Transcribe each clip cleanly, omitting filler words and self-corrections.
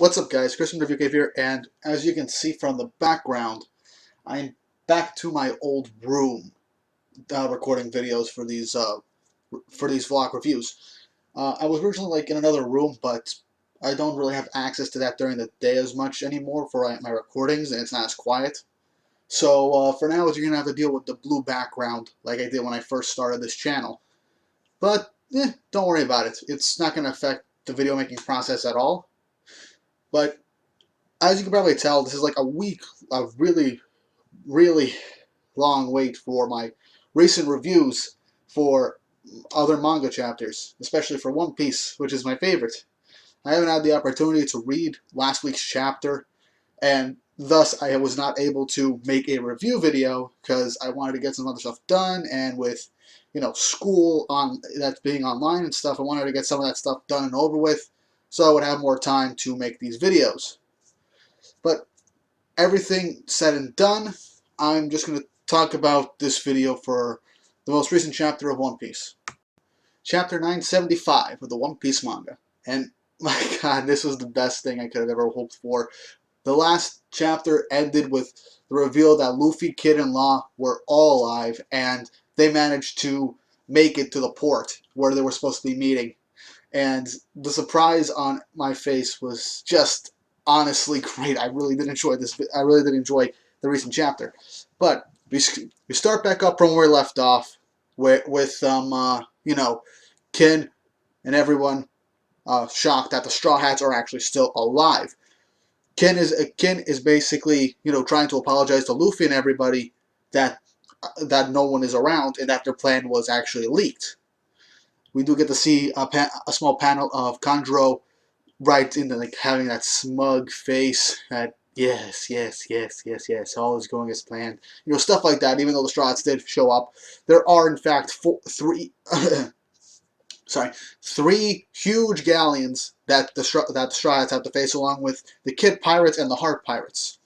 What's up, guys? Chris from Review Cave here, and as you can see from the background, I'm back to my old room, recording videos for these vlog reviews. I was originally in another room, but I don't really have access to that during the day as much anymore for my recordings, and it's not as quiet. So for now, you're gonna have to deal with the blue background like I did when I first started this channel. But don't worry about it. It's not gonna affect the video making process at all. But as you can probably tell, this is like a week of really long wait for my recent reviews for other manga chapters, especially for One Piece, which is my favorite. I haven't had the opportunity to read last week's chapter, and thus I was not able to make a review video because I wanted to get some other stuff done, and with school on that's being online and stuff, I wanted to get some of that stuff done and over with so I would have more time to make these videos. But everything said and done, I'm just going to talk about this video for the most recent chapter of One Piece. Chapter 975 of the One Piece manga. And my god, this was the best thing I could have ever hoped for. The last chapter ended with the reveal that Luffy, Kid, and Law were all alive, and they managed to make it to the port where they were supposed to be meeting. And the surprise on my face was just honestly great. I really did enjoy this. I really did enjoy the recent chapter. But we start back up from where we left off with Kin and everyone shocked that the Straw Hats are actually still alive. Kin is basically trying to apologize to Luffy and everybody that no one is around and that their plan was actually leaked. We do get to see a small panel of Kanjuro right in having that smug face that yes, all is going as planned. Stuff like that. Even though the Straw Hats did show up, there are in fact three three huge galleons that the Straw Hats have to face, along with the Kid Pirates and the Heart Pirates.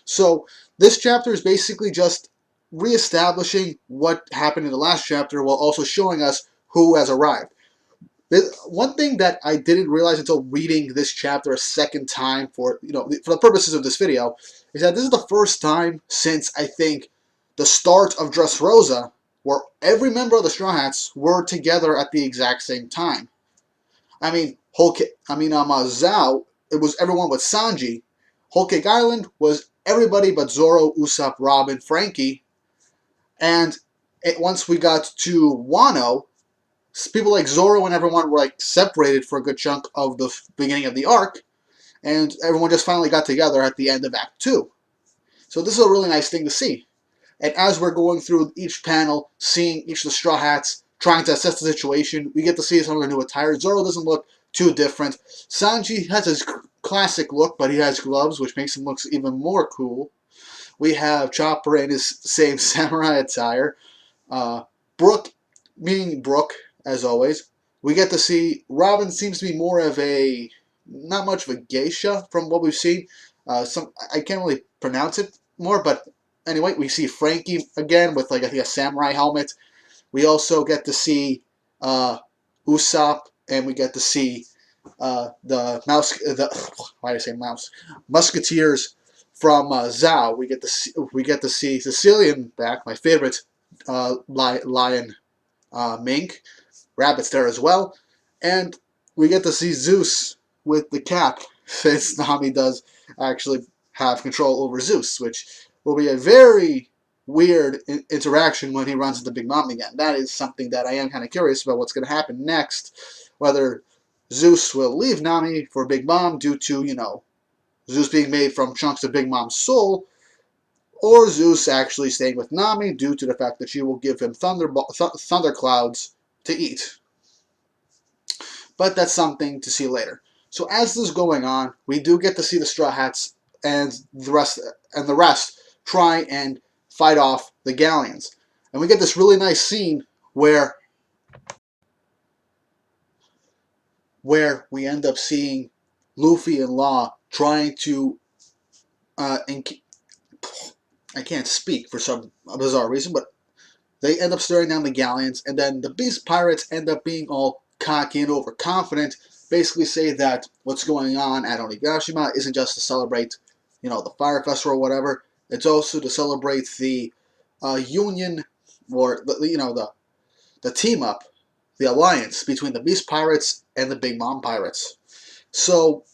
So this chapter is basically just reestablishing what happened in the last chapter while also showing us who has arrived. One thing that I didn't realize until reading this chapter a second time for the purposes of this video is that this is the first time since I think the start of Dressrosa where every member of the Straw Hats were together at the exact same time. I mean, Zhao, it was everyone but Sanji. Whole Cake Island was everybody but Zoro, Usopp, Robin, Frankie, and once we got to Wano, people like Zoro and everyone were separated for a good chunk of the beginning of the arc, and everyone just finally got together at the end of Act 2. So this is a really nice thing to see. And as we're going through each panel, seeing each of the Straw Hats, trying to assess the situation, we get to see some of their new attire. Zoro doesn't look too different. Sanji has his classic look, but he has gloves, which makes him look even more cool. We have Chopper in his same samurai attire. Brooke, being Brooke, as always. We get to see Robin seems to be more of a, not much of a geisha from what we've seen. I can't really pronounce it more, but anyway, we see Frankie again with I think a samurai helmet. We also get to see Usopp, and we get to see the mouse. Why did I say mouse? Musketeers from Zhao. We get to see Sicilian back, my favorite lion, mink. Rabbits there as well, and we get to see Zeus with the cap, since Nami does actually have control over Zeus, which will be a very weird interaction when he runs into Big Mom again. That is something that I am kind of curious about what's going to happen next, whether Zeus will leave Nami for Big Mom due to, Zeus being made from chunks of Big Mom's soul, or Zeus actually staying with Nami due to the fact that she will give him thunder clouds to eat. But that's something to see later. So as this is going on, we do get to see the Straw Hats and the rest try and fight off the galleons. And we get this really nice scene where we end up seeing Luffy and Law trying to I can't speak for some bizarre reason, but they end up staring down the galleons, and then the Beast Pirates end up being all cocky and overconfident, basically say that what's going on at Onigashima isn't just to celebrate, the Fire Festival or whatever. It's also to celebrate the union, or the team up, the alliance between the Beast Pirates and the Big Mom Pirates. So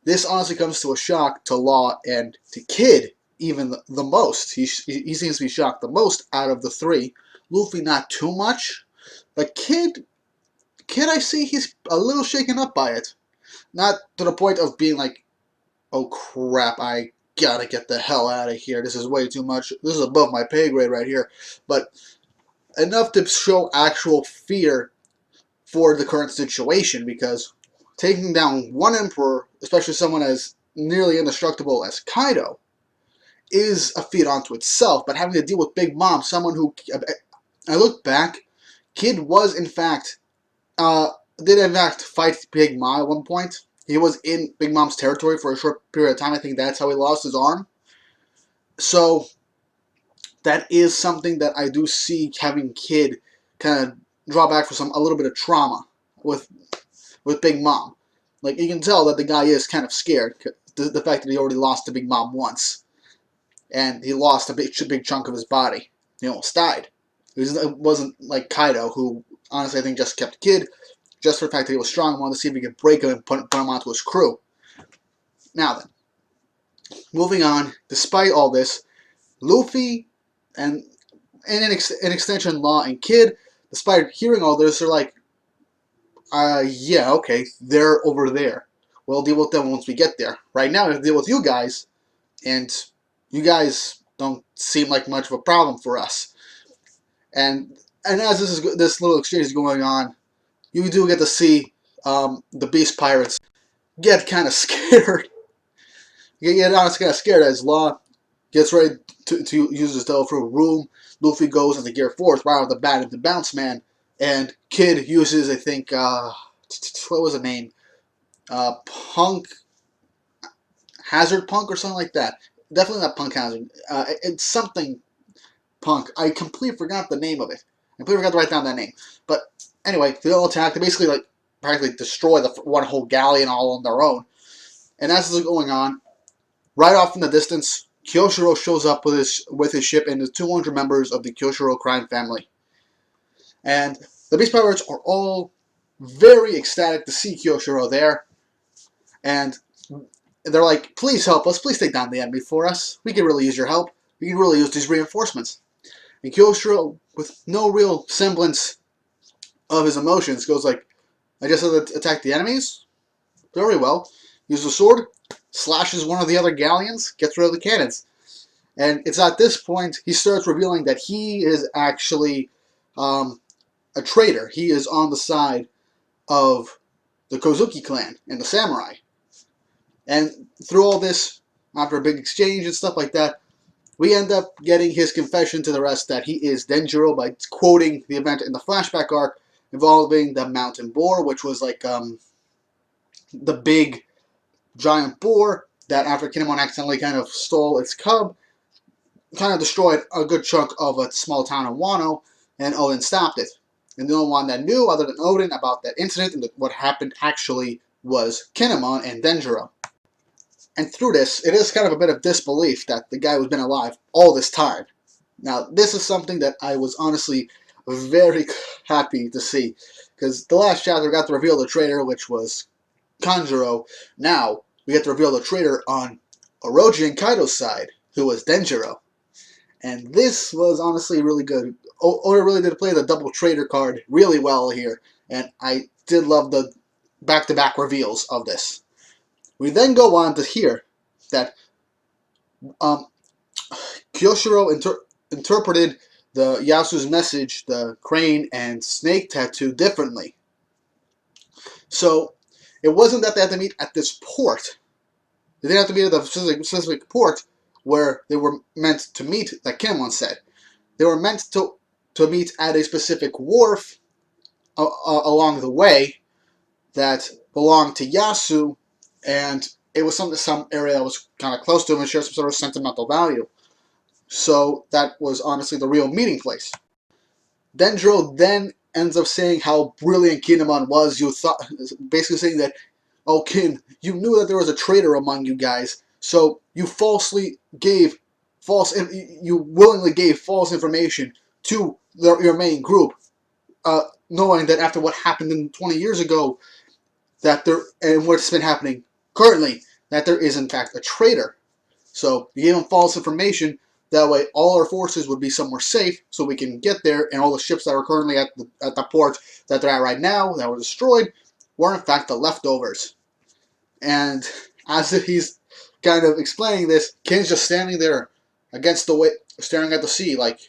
this honestly comes to a shock to Law and to Kid even the most. He seems to be shocked the most out of the three. Luffy not too much, but Kid I see he's a little shaken up by it. Not to the point of being like, oh crap, I gotta get the hell out of here. This is way too much. This is above my pay grade right here. But enough to show actual fear for the current situation, because taking down one emperor, especially someone as nearly indestructible as Kaido, is a feat unto itself. But having to deal with Big Mom, someone who, I look back, Kid was in fact, did in fact fight Big Mom at one point. He was in Big Mom's territory for a short period of time. I think that's how he lost his arm. So that is something that I do see having Kid kind of draw back for a little bit of trauma with Big Mom. Like, you can tell that the guy is kind of scared. The fact that he already lost to Big Mom once. And he lost a big chunk of his body. He almost died. It wasn't like Kaido, who honestly I think just kept Kid, just for the fact that he was strong and wanted to see if he could break him and put him onto his crew. Now then, moving on, despite all this, Luffy and an extension Law and Kid, despite hearing all this, are like, yeah, okay, they're over there. We'll deal with them once we get there. Right now, we have to deal with you guys, and you guys don't seem like much of a problem for us. And as this little exchange is going on, you do get to see the Beast Pirates get kind of scared. You get honestly kind of scared as Law gets ready to use his devil fruit room. Luffy goes into Gear 4 right off the bat into Bounce Man, and Kid uses, I think, what was the name? Punk Hazard Punk or something like that. Definitely not Punk Hazard. It's something Punk. I completely forgot the name of it. I completely forgot to write down that name. But anyway, they all attack. They basically practically destroy the one whole galleon all on their own. And as this is going on, right off in the distance, Kyoshiro shows up with his ship and the 200 members of the Kyoshiro crime family. And the Beast Pirates are all very ecstatic to see Kyoshiro there. And they're like, please help us. Please take down the enemy for us. We can really use your help. We can really use these reinforcements. And Kyoshiro, with no real semblance of his emotions, goes like, I just had to attack the enemies? Very well. Uses a sword, slashes one of the other galleons, gets rid of the cannons. And it's at this point he starts revealing that he is actually a traitor. He is on the side of the Kozuki clan and the samurai. And through all this, after a big exchange and stuff like that, we end up getting his confession to the rest that he is Denjiro by quoting the event in the flashback arc involving the mountain boar, which was like the big giant boar that after Kinemon accidentally kind of stole its cub, kind of destroyed a good chunk of a small town in Wano, and Odin stopped it. And the only one that knew, other than Odin, about that incident and what happened actually was Kinemon and Denjiro. And through this, it is kind of a bit of disbelief that the guy who's been alive all this time. Now, this is something that I was honestly very happy to see, because the last chapter got to reveal the traitor, which was Kanjuro. Now, we get to reveal the traitor on Orochi and Kaido's side, who was Denjiro. And this was honestly really good. Oda really did play the double traitor card really well here, and I did love the back-to-back reveals of this. We then go on to hear that Kyoshiro interpreted the Yasu's message, the crane and snake tattoo, differently. So it wasn't that they had to meet at this port. They didn't have to meet at the specific port where they were meant to meet, like Kinemon said. They were meant to meet at a specific wharf along the way that belonged to Yasu, and it was some area that was kind of close to him and shared some sort of sentimental value. So that was honestly the real meeting place. Denjiro then ends up saying how brilliant Kinemon was. You thought, basically saying that, oh Kin, you knew that there was a traitor among you guys, so you you willingly gave false information to your main group, knowing that after what happened 20 years ago, that there and what's been happening currently, that there is in fact a traitor. So you gave them false information. That way, all our forces would be somewhere safe, so we can get there. And all the ships that are currently at the port that they're at right now, that were destroyed, were in fact the leftovers. And as he's kind of explaining this, Kin's just standing there against the way, staring at the sea, like,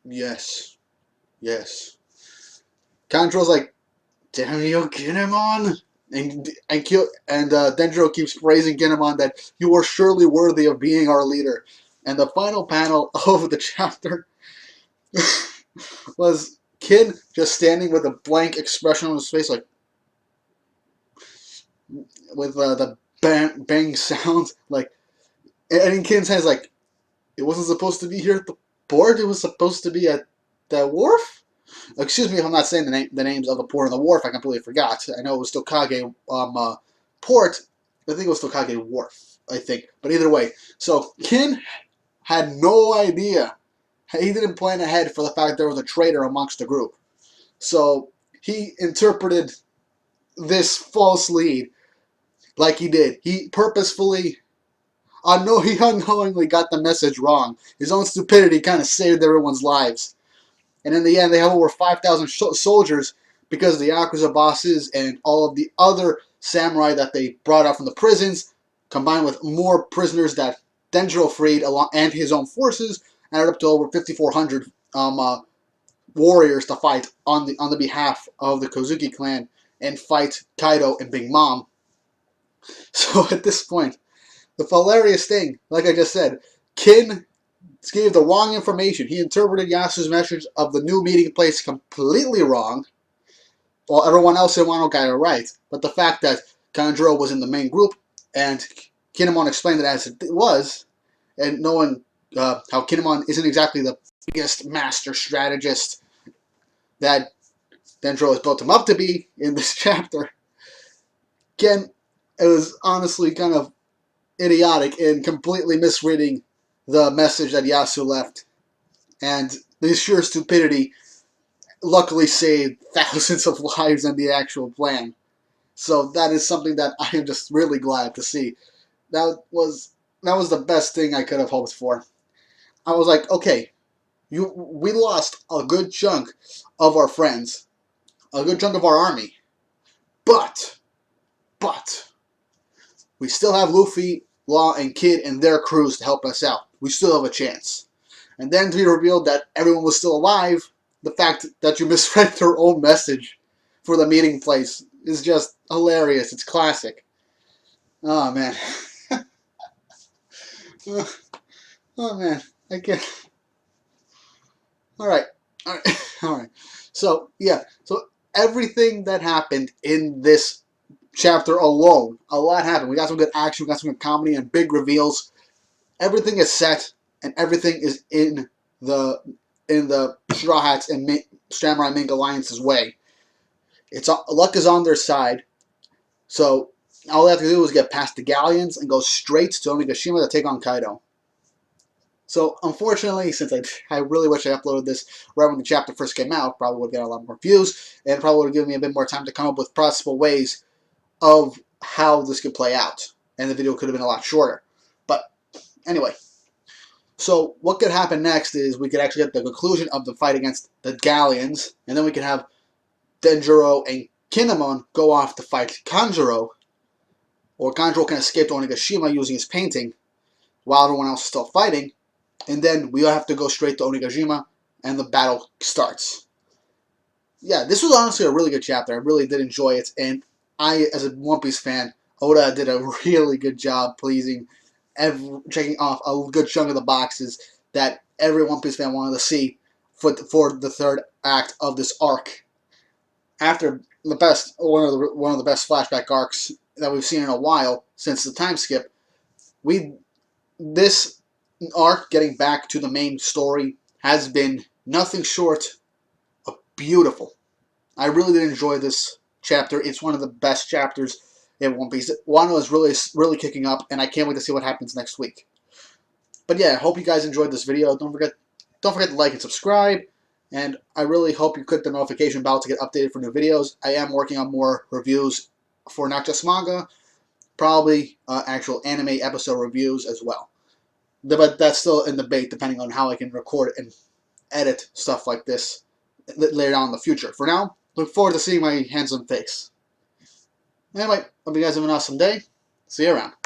yes, yes. Kanjuro's like, damn you, Kinemon! And Denjiro keeps praising Kinemon that you are surely worthy of being our leader. And the final panel of the chapter was Kin just standing with a blank expression on his face, like, with the bang sounds, like, and in Kin's hands, like, it wasn't supposed to be here at the port, it was supposed to be at the wharf? Excuse me if I'm not saying the names of the port and the wharf, I completely forgot. I know it was Tokage port, I think it was Tokage wharf, I think. But either way, so Kin had no idea. He didn't plan ahead for the fact there was a traitor amongst the group. So he interpreted this false lead like he did. He purposefully, he unknowingly got the message wrong. His own stupidity kind of saved everyone's lives. And in the end, they have over 5,000 soldiers because of the Yakuza bosses and all of the other samurai that they brought out from the prisons, combined with more prisoners that Denjiro freed and his own forces, added up to over 5,400 warriors to fight on the behalf of the Kozuki clan and fight Kaido and Big Mom. So at this point, the hilarious thing, like I just said, Kin gave the wrong information. He interpreted Yasuo's message of the new meeting place completely wrong, while everyone else in Wano got it right. But the fact that Kanjuro was in the main group, and Kinemon explained it as it was, and knowing how Kinemon isn't exactly the biggest master strategist that Denjiro has built him up to be in this chapter, again, it was honestly kind of idiotic and completely misreading the message that Yasuo left. And the sheer stupidity luckily saved thousands of lives in the actual plan. So that is something that I am just really glad to see. That was the best thing I could have hoped for. I was like, okay, we lost a good chunk of our friends, a good chunk of our army, but we still have Luffy, Law, and Kid and their crews to help us out. We still have a chance. And then to be revealed that everyone was still alive, the fact that you misread their own message for the meeting place is just hilarious. It's classic. Oh, man. Oh, man. I can't. Alright. Alright. So, yeah. So, everything that happened in this chapter alone, a lot happened. We got some good action, we got some good comedy, and big reveals. Everything is set, and everything is in the Straw Hats and Samurai Mink Alliance's way. Luck is on their side, so all they have to do is get past the Galleons and go straight to Onigashima to take on Kaido. So unfortunately, since I really wish I uploaded this right when the chapter first came out, probably would get a lot more views, and probably would have given me a bit more time to come up with possible ways of how this could play out, and the video could have been a lot shorter. But anyway, so what could happen next is we could actually get the conclusion of the fight against the Galleons, and then we could have Denjiro and Kinemon go off to fight Kanjuro, or Kanjuro can escape to Onigashima using his painting while everyone else is still fighting, and then we have to go straight to Onigashima and the battle starts. Yeah, this was honestly a really good chapter. I really did enjoy it, and I, as a One Piece fan, Oda did a really good job pleasing, checking off a good chunk of the boxes that every One Piece fan wanted to see for the third act of this arc. After one of the best flashback arcs that we've seen in a while since the time skip, this arc getting back to the main story has been nothing short of beautiful. I really did enjoy this chapter. It's one of the best chapters in One Piece. Wano is really kicking up, and I can't wait to see what happens next week. But yeah, I hope you guys enjoyed this video. Don't forget to like and subscribe. And I really hope you click the notification bell to get updated for new videos. I am working on more reviews for not just manga, probably actual anime episode reviews as well. But that's still in debate, depending on how I can record and edit stuff like this later on in the future. For now, look forward to seeing my handsome face. Anyway, hope you guys have an awesome day. See you around.